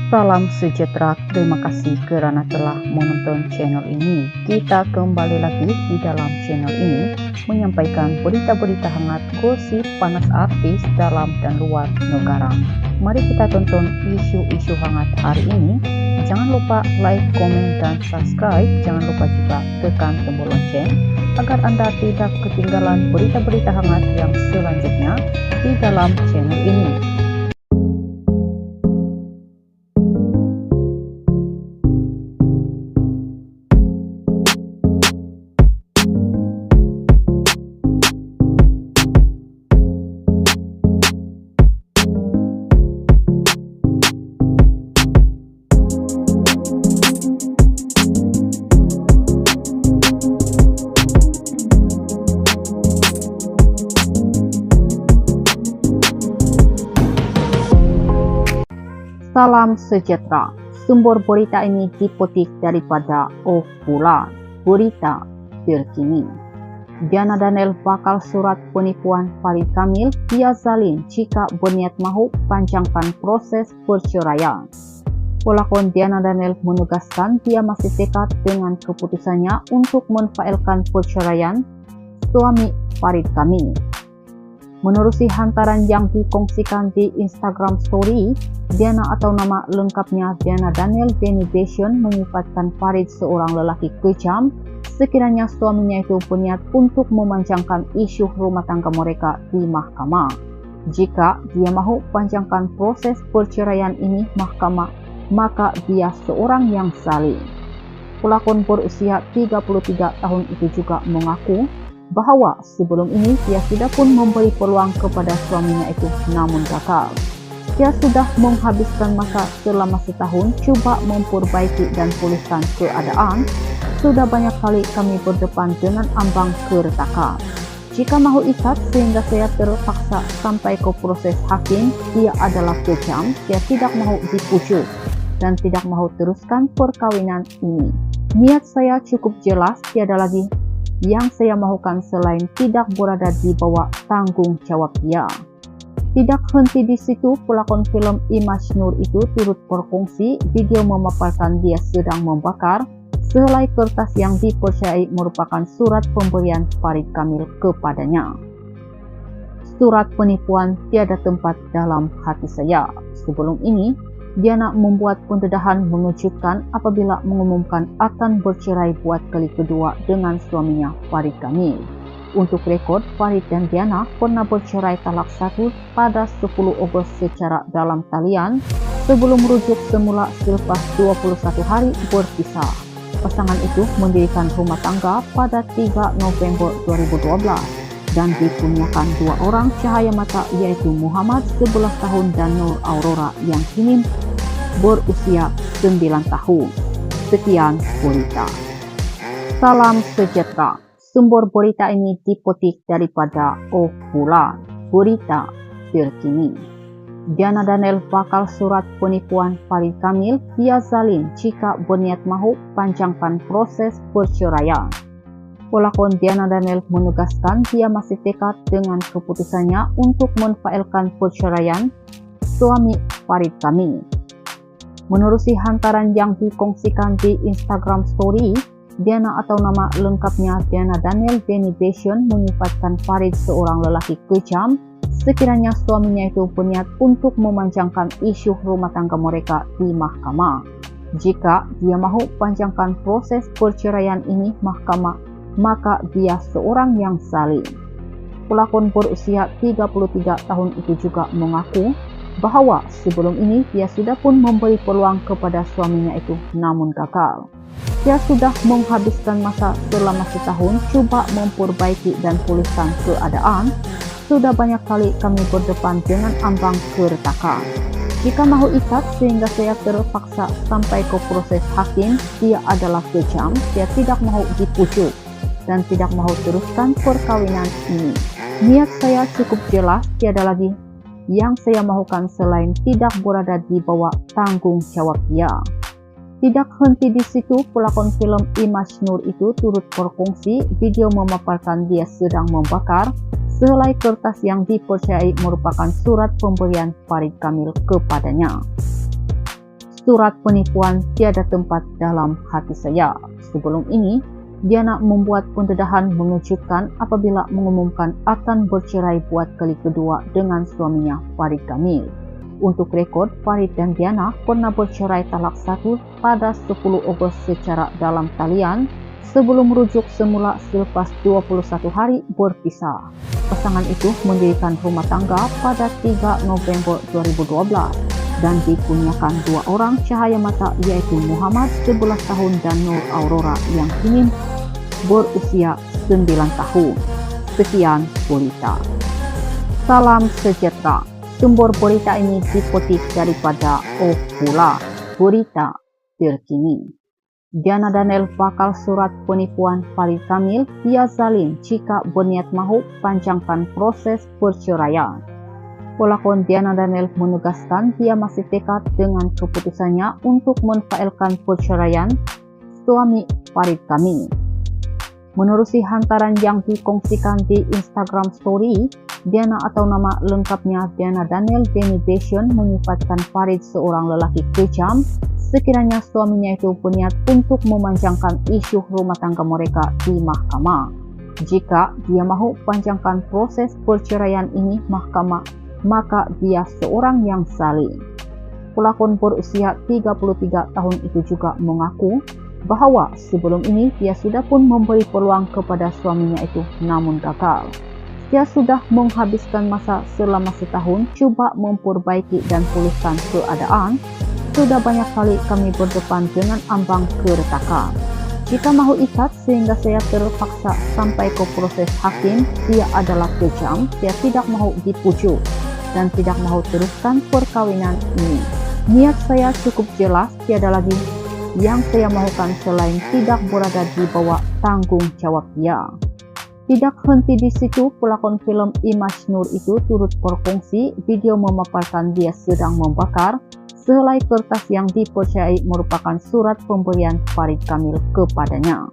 Salam sejahtera, terima kasih karena telah menonton channel ini. Kita kembali lagi di dalam channel ini menyampaikan berita-berita hangat, gosip panas artis dalam dan luar negara. Mari kita tonton isu-isu hangat hari ini. Jangan lupa like, komen, dan subscribe. Jangan lupa juga tekan tombol lonceng agar Anda tidak ketinggalan berita-berita hangat yang selanjutnya di dalam channel ini. Salam sejahtera. Sumber berita ini dipetik daripada Bulan, berita terkini. Diana Daniel bakal surat penipuan Farid Kamil via Zalin jika berniat mahu panjangkan proses perceraian. Pelakon Diana Daniel menegaskan dia masih tekad dengan keputusannya untuk memfailkan perceraian suami Farid Kamil. Menerusi hantaran yang dikongsikan di Instagram Story, Diana atau nama lengkapnya Diana Daniel Denny Bastion menyifatkan Farid seorang lelaki kejam sekiranya suaminya itu berniat untuk memanjangkan isu rumah tangga mereka di mahkamah. Jika dia mahu panjangkan proses perceraian ini mahkamah, maka dia seorang yang zalim. Pelakon berusia 33 tahun itu juga mengaku bahwa sebelum ini dia sudah pun memberi peluang kepada suaminya itu namun gagal. Dia sudah menghabiskan masa selama setahun coba memperbaiki dan pulihkan keadaan. Sudah banyak kali kami berdepan dengan ambang keretakan. Jika mahu ikat sehingga saya terpaksa sampai ke proses hakim, dia adalah kejam, dia tidak mahu dipujuk dan tidak mahu teruskan perkawinan ini. Niat saya cukup jelas, tiada lagi yang saya mahukan selain tidak berada di bawah tanggung jawab dia. Tidak henti di situ, pelakon film Image Nur itu turut berfungsi video memaparkan dia sedang membakar sehelai kertas yang dipercayai merupakan surat pemberian Farid Kamil kepadanya. Surat penipuan tiada tempat dalam hati saya. Sebelum ini, Diana membuat pendedahan mengejutkan apabila mengumumkan akan bercerai buat kali kedua dengan suaminya Farid Kamil. Untuk rekod, Farid dan Diana pernah bercerai talak satu pada 10 Agustus secara dalam talian sebelum merujuk semula selepas 21 hari berpisah. Pasangan itu mendirikan rumah tangga pada 3 November 2012 dan dikurniakan 2 orang cahaya mata yaitu Muhammad 11 tahun dan Nur Aurora yang kini berusia 9 tahun. Sekian berita. Salam sejahtera. Sumber berita ini dipetik daripada Bulan, berita terkini. Diana Daniel bakal surat penipuan Farid Kamil via Zalin jika berniat mahu panjangkan proses perceraian. Pelakon Diana Daniel menegaskan dia masih tekad dengan keputusannya untuk memfailkan perceraian suami Farid Kamil. Menerusi hantaran yang dikongsikan di Instagram Story, Diana atau nama lengkapnya Diana Daniel Denny Bastion menyifatkan Farid seorang lelaki kejam sekiranya suaminya itu berniat untuk memanjangkan isu rumah tangga mereka di mahkamah. Jika dia mahu panjangkan proses perceraian ini mahkamah, maka dia seorang yang zalim. Pelakon berusia 33 tahun itu juga mengaku bahwa sebelum ini dia sudah pun memberi peluang kepada suaminya itu namun gagal. Dia sudah menghabiskan masa selama setahun coba memperbaiki dan pulihkan keadaan. Sudah banyak kali kami berdepan dengan ambang keretakan. Jika mahu ikat sehingga saya terpaksa sampai ke proses hakim, dia adalah kejam, dia tidak mahu dipujuk dan tidak mahu teruskan perkawinan ini. Niat saya cukup jelas, tiada lagi yang saya mahukan selain tidak berada di bawah tanggung jawab dia. Tidak henti di situ, pelakon film Image Nur itu turut berfungsi video memaparkan dia sedang membakar sehelai kertas yang dipercayai merupakan surat pemberian Farid Kamil kepadanya. Surat penipuan tiada tempat dalam hati saya. Sebelum ini, Diana membuat pendedahan mengejutkan apabila mengumumkan akan bercerai buat kali kedua dengan suaminya Farid Kamil. Untuk rekod, Farid dan Diana pernah bercerai talak 1 pada 10 Ogos secara dalam talian sebelum merujuk semula selepas 21 hari berpisah. Pasangan itu mendirikan rumah tangga pada 3 November 2012 dan dikurniakan 2 orang cahaya mata, yaitu Muhammad 11 tahun dan Nur Aurora yang kini berusia 9 tahun. Sekian berita. Salam sejahtera. Sumber berita ini dikutip daripada Opula, berita terkini. Diana Daniel bakal surat penipuan Farid Kamil via Zalim jika berniat mahu panjangkan proses perceraian. Pelakon Diana Daniel menegaskan dia masih tekad dengan keputusannya untuk menfailkan perceraian suami Farid Kamil. Menerusi hantaran yang dikongsikan di Instagram Story, Diana atau nama lengkapnya Diana Daniel Deni Bession menyifatkan Farid seorang lelaki kejam sekiranya suaminya itu berniat untuk memanjangkan isu rumah tangga mereka di mahkamah. Jika dia mahu panjangkan proses perceraian ini mahkamah, maka dia seorang yang zalim. Pelakon berusia 33 tahun itu juga mengaku bahwa sebelum ini dia sudah pun memberi peluang kepada suaminya itu namun gagal. Dia sudah menghabiskan masa selama setahun coba memperbaiki dan pulihkan keadaan. Sudah banyak kali kami berdepan dengan ambang keretakan. Jika mahu ikat sehingga saya terpaksa sampai ke proses hakim, dia adalah kejam, dia tidak mahu dipujuk dan tidak mahu teruskan perkawinan ini. Niat saya cukup jelas, tiada lagi yang saya mahukan selain tidak berada di bawah tanggung jawab dia. Tidak henti di situ, pelakon film Image Nur itu turut berfungsi video memaparkan dia sedang membakar sehelai kertas yang dipercayai merupakan surat pemberian Farid Kamil kepadanya.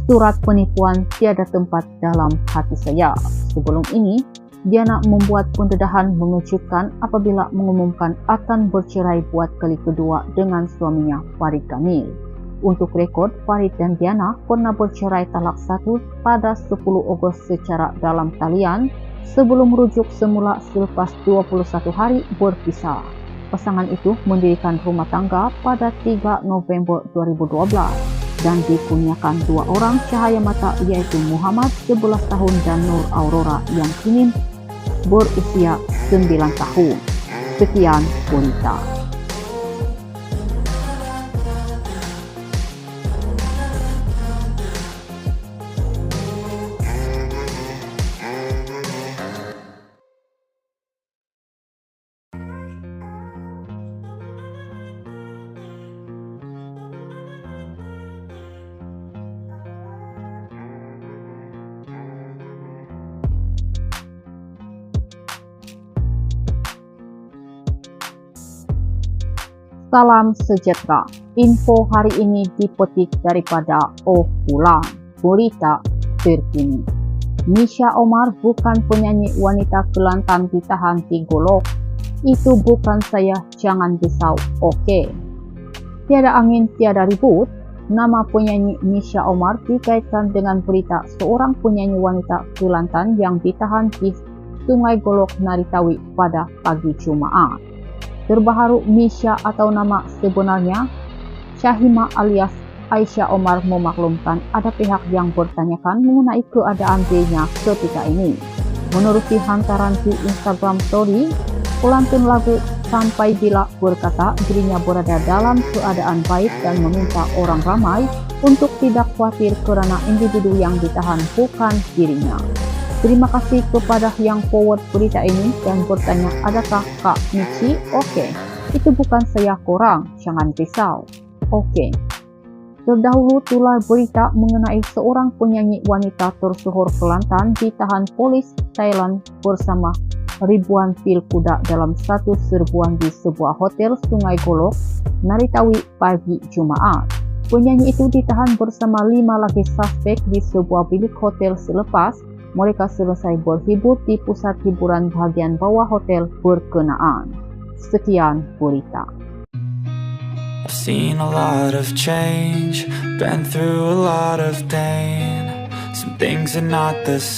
Surat penipuan tiada tempat dalam hati saya. Sebelum ini, Diana membuat pendedahan mengejutkan apabila mengumumkan akan bercerai buat kali kedua dengan suaminya Farid Kamil. Untuk rekod, Farid dan Diana pernah bercerai talak 1 pada 10 Ogos secara dalam talian sebelum merujuk semula selepas 21 hari berpisah. Pasangan itu mendirikan rumah tangga pada 3 November 2012 dan dikurniakan 2 orang cahaya mata, yaitu Muhammad 11 tahun dan Nur Aurora yang kini berusia 9 tahun. Sekian berita. Salam sejahtera. Info hari ini dipetik daripada Opula, berita terkini. Misha Omar bukan penyanyi wanita Kelantan ditahan di Golok. Itu bukan saya, jangan risau, oke. Tiada angin, tiada ribut. Nama penyanyi Misha Omar dikaitkan dengan berita seorang penyanyi wanita Kelantan yang ditahan di Sungai Golok, Naritawi pada pagi Jumat. Terbaru, Misha atau nama sebenarnya Syahima alias Aisyah Omar memaklumkan ada pihak yang bertanyakan mengenai keadaan dirinya ketika ini. Menerusi hantaran di Instagram Story, pelantun lagu Sampai Bila berkata dirinya berada dalam keadaan baik dan meminta orang ramai untuk tidak khawatir karena individu yang ditahan bukan dirinya. Terima kasih kepada yang forward berita ini dan bertanya, adakah Kak Michi? Oke. Itu bukan saya korang, jangan risau. Oke. Terdahulu tular berita mengenai seorang penyanyi wanita tersohor Kelantan ditahan polis Thailand bersama ribuan pil kuda dalam satu serbuan di sebuah hotel Sungai Golok, Naritawi pagi Jumat. Penyanyi itu ditahan bersama 5 lagi suspek di sebuah bilik hotel selepas mereka selesai berhibur di pusat hiburan bagian bawah hotel berkenaan. Sekian berita. I've seen a lot of change, been through a lot of pain. Some things are not the same